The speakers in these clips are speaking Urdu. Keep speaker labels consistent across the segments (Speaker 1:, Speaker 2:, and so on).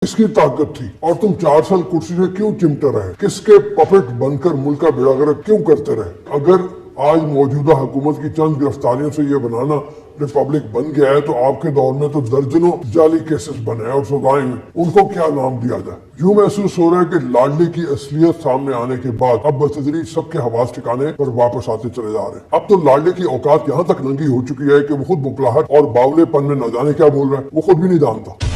Speaker 1: کس کی طاقت تھی اور تم 4 سال کرسی سے کیوں چمٹے رہے؟ کس کے پپٹ بن کر ملک کا بیڑا غرق کیوں کرتے رہے؟ اگر آج موجودہ حکومت کی چند گرفتاریوں سے یہ بنانا ریپبلک بن گیا ہے تو آپ کے دور میں تو درجنوں جعلی کیسز بنے اور سزائیں ہوئی، ان کو کیا نام دیا جائے؟ یوں محسوس ہو رہا ہے کہ لاڈلے کی اصلیت سامنے آنے کے بعد اب بتدریج سب کے حواس ٹھکانے پر واپس آتے چلے جا رہے ہیں۔ اب تو لاڈلے کی اوقات یہاں تک ننگی ہو چکی ہے کہ وہ خود بکلاہٹ اور باولے پن میں نہ جانے کیا بول رہا ہے وہ خود بھی نہیں جانتا۔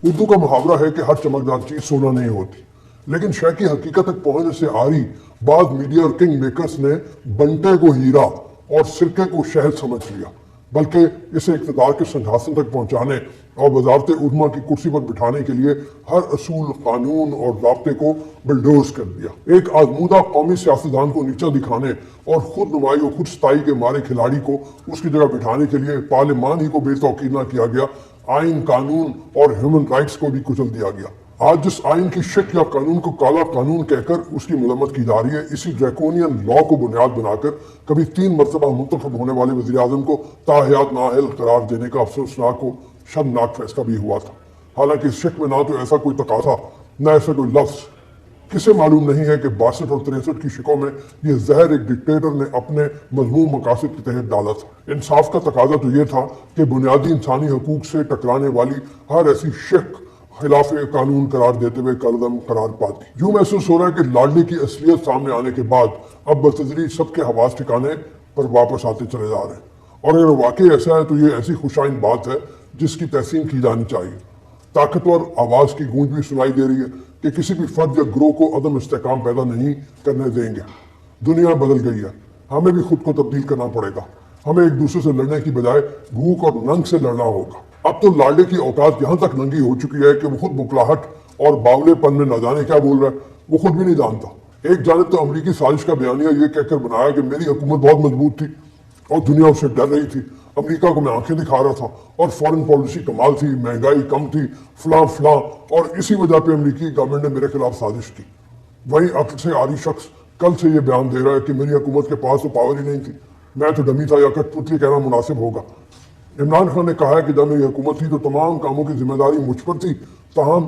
Speaker 1: اردو کا محاورہ ہے کہ ہر چمکدار چیز سونا نہیں ہوتی، لیکن شے کی حقیقت تک پہنچنے سے آری بعض میڈیا اور کنگ میکرز نے بنٹے کو ہیرا اور سرکے کو شہد سمجھ لیا، بلکہ اسے اقتدار کے سنگھاسن تک پہنچانے اور وزارت عظمیٰ کی کرسی پر بٹھانے کے لیے ہر اصول، قانون اور ضابطے کو بلڈوز کر دیا۔ ایک آزمودہ قومی سیاستدان کو نیچا دکھانے اور خود نمائی اور خود ستائی کے مارے کھلاڑی کو اس کی جگہ بٹھانے کے لیے پارلیمان ہی کو بے توقیر نہ کیا گیا، آئین، قانون اور ہیومن رائٹس کو بھی کچل دیا گیا۔ آج جس آئین کی شک یا قانون کو کالا قانون کہہ کر اس کی مذمت کی جا رہی ہے، اسی ڈریکونین لا کو بنیاد بنا کر کبھی 3 مرتبہ منتخب ہونے والے وزیر اعظم کو تاحیات نااہل قرار دینے کا افسوسناک و شرمناک فیصلہ بھی ہوا تھا۔ حالانکہ اس شک میں نہ تو ایسا کوئی تقاضا، نہ ایسا کوئی لفظ۔ کسے معلوم نہیں ہے کہ 62 اور 63 کی شکوں میں یہ زہر ایک ڈکٹیٹر نے اپنے مذموم مقاصد کے تحت ڈالا تھا۔ انصاف کا تقاضا تو یہ تھا کہ بنیادی انسانی حقوق سے ٹکرانے والی ہر ایسی شک خلاف قانون قرار دیتے ہوئے قدم قرار پاتی۔ یوں محسوس ہو رہا ہے کہ لاڈلے کی اصلیت سامنے آنے کے بعد اب بتدریج سب کے حواس ٹھکانے پر واپس آتے چلے جا رہے ہیں، اور اگر واقعی ایسا ہے تو یہ ایسی خوشائن بات ہے جس کی تحسین کی جانی چاہیے۔ طاقتور آواز کی گونج بھی سنائی دے رہی ہے کہ کسی بھی فرد یا گروہ کو عدم استحکام پیدا نہیں کرنے دیں گے۔ دنیا بدل گئی ہے، ہمیں بھی خود کو تبدیل کرنا پڑے گا۔ ہمیں ایک دوسرے سے لڑنے کی بجائے بھوک اور ننگ سے لڑنا ہوگا۔ اب تو لاڈلے کی اوقات یہاں تک ننگی ہو چکی ہے کہ وہ خود بکلاہٹ اور باولے پن میں نہ جانے کیا بول رہا ہے وہ خود بھی نہیں جانتا۔ ایک جانب تو امریکی سازش کا بیانیہ یہ کہہ کر بنایا کہ میری حکومت بہت مضبوط تھی اور دنیا اسے ڈر رہی تھی، امریکہ کو میں آنکھیں دکھا رہا تھا اور فورن پالیسی کمال تھی، مہنگائی کم تھی، فلاں فلاں، اور اسی وجہ پہ امریکی گورنمنٹ نے میرے خلاف سازش کی۔ وہیں عقل سے عاری شخص کل سے یہ بیان دے رہا ہے کہ میری حکومت کے پاس تو پاور ہی نہیں تھی، میں تو ڈمی تھا، یا کٹ پتلی کہنا مناسب ہوگا۔ عمران خان نے کہا ہے کہ جب میری حکومت تھی تو تمام کاموں کی ذمہ داری مجھ پر تھی، تاہم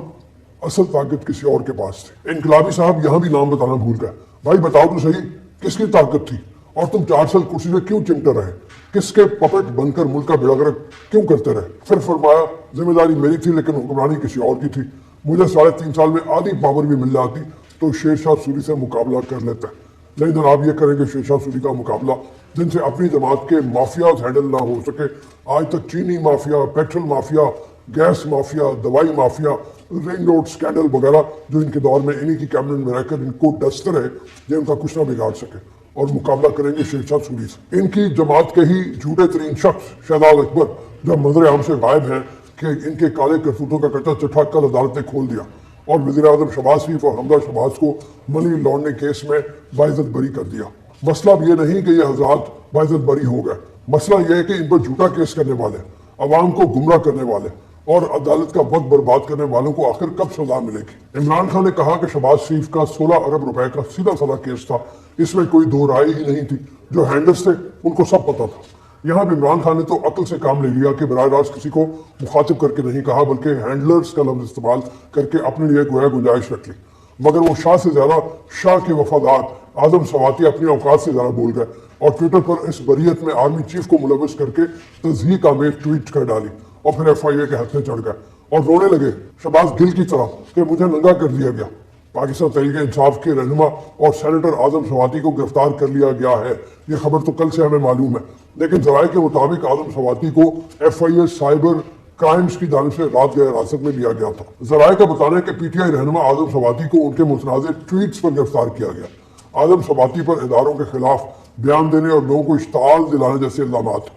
Speaker 1: اصل طاقت کسی اور کے پاس تھی۔ انقلابی صاحب یہاں بھی نام بتانا بھول گئے۔ بھائی بتاؤ تو صحیح، کس کی طاقت تھی اور تم 4 سال کرسی سے کیوں چمٹے رہے؟ کس کے پپٹ بن کر ملک کا بیڑا غرق کیوں کرتے رہے؟ پھر فرمایا ذمہ داری میری تھی لیکن حکمرانی کسی اور کی تھی، مجھے 3.5 سال میں آدھی پاور بھی مل جاتی تو شیر شاہ سوری سے مقابلہ کر لیتا۔ نہیں جناب، یہ کریں گے شیر شاہ سوری کا مقابلہ جن سے اپنی جماعت کے مافیاز ہینڈل نہ ہو سکے۔ آج تک چینی mafia, petrol mafia, gas mafia, دوائی مافیا، رنگ روڈ سکینڈل وغیرہ جو ان کے دور میں انہی کی کیبنٹ میں رہ کر ان کو ڈستے رہے، یہ ان کا کچھ نہ بگاڑ سکے، اور مقابلہ کریں گے شیر شاہ سوری سے۔ ان کی جماعت کے ہی جھوٹے ترین شخص شہزاد اکبر جو منظر عام سے غائب ہیں کہ ان کے کالے کرتوتوں کا کچا چٹھا کل عدالت نے کھول دیا اور وزیر اعظم شہباز شریف اور حمزہ شہباز کو منی لانڈرنگ کیس میں باعزت بری کر دیا۔ مسئلہ اب یہ نہیں کہ یہ حضرات باعزت بری ہو گئے، مسئلہ یہ ہے کہ ان پر جھوٹا کیس کرنے والے، عوام کو گمراہ کرنے والے اور عدالت کا وقت برباد کرنے والوں کو آخر کب سزا ملے گی؟ عمران خان نے کہا کہ شہباز شریف کا 16 ارب روپے کا سیدھا سادہ کیس تھا، اس میں کوئی دو رائے ہی نہیں تھی، جو ہینڈلز تھے ان کو سب پتا تھا۔ یہاں بھی عمران خان نے تو عقل سے کام لے لیا کہ براہ راست کسی کو مخاطب کر کے نہیں کہا بلکہ ہینڈلرز کا لفظ استعمال کر کے اپنے لیے گویا گنجائش رکھ لی، مگر وہ شاہ سے زیادہ شاہ کے وفادار اعظم سواتی اپنی اوقات سے زیادہ بول گئے اور ٹویٹر پر اس بریت میں آرمی چیف کو ملوث کر کے تضحیک آمیز ٹویٹ کر ڈالی اور پھر FIA کے ہاتھ میں چڑھ گئے اور رونے لگے شہباز گل کی طرح کہ مجھے ننگا کر دیا گیا۔ پاکستان تحریک انصاف کے رہنما اور سینیٹر اعظم سواتی کو گرفتار کر لیا گیا ہے، یہ خبر تو کل سے ہمیں معلوم ہے، لیکن ذرائع کے مطابق اعظم سواتی کو FIA سائبر کرائمز کی جانب سے رات گئے حراست میں لیا گیا تھا۔ ذرائع کا بتانا ہے کہ PTI رہنما اعظم سواتی کو ان کے متنازع ٹویٹس پر گرفتار کیا گیا۔ اعظم سواتی پر اداروں کے خلاف بیان دینے اور لوگوں کو اشتعال دلانے جیسے الزامات۔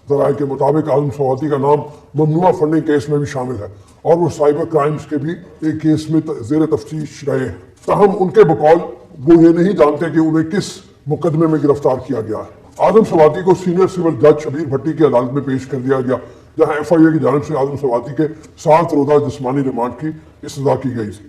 Speaker 1: ذرائع کے مطابق اعظم سواتی کا نام ممنوعہ فنڈنگ کیس میں بھی شامل ہے اور وہ سائبر کرائمز کے بھی ایک کیس میں زیر تفتیش رہے ہیں، تاہم ان کے بقول وہ یہ نہیں جانتے کہ انہیں کس مقدمے میں گرفتار کیا گیا ہے۔ اعظم سواتی کو سینئر سول جج شبیر بھٹی کی عدالت میں پیش کر دیا گیا، جہاں FIA کی جانب سے اعظم سواتی کے 7 روزہ جسمانی ریمانڈ کی استدعا کی گئی تھی۔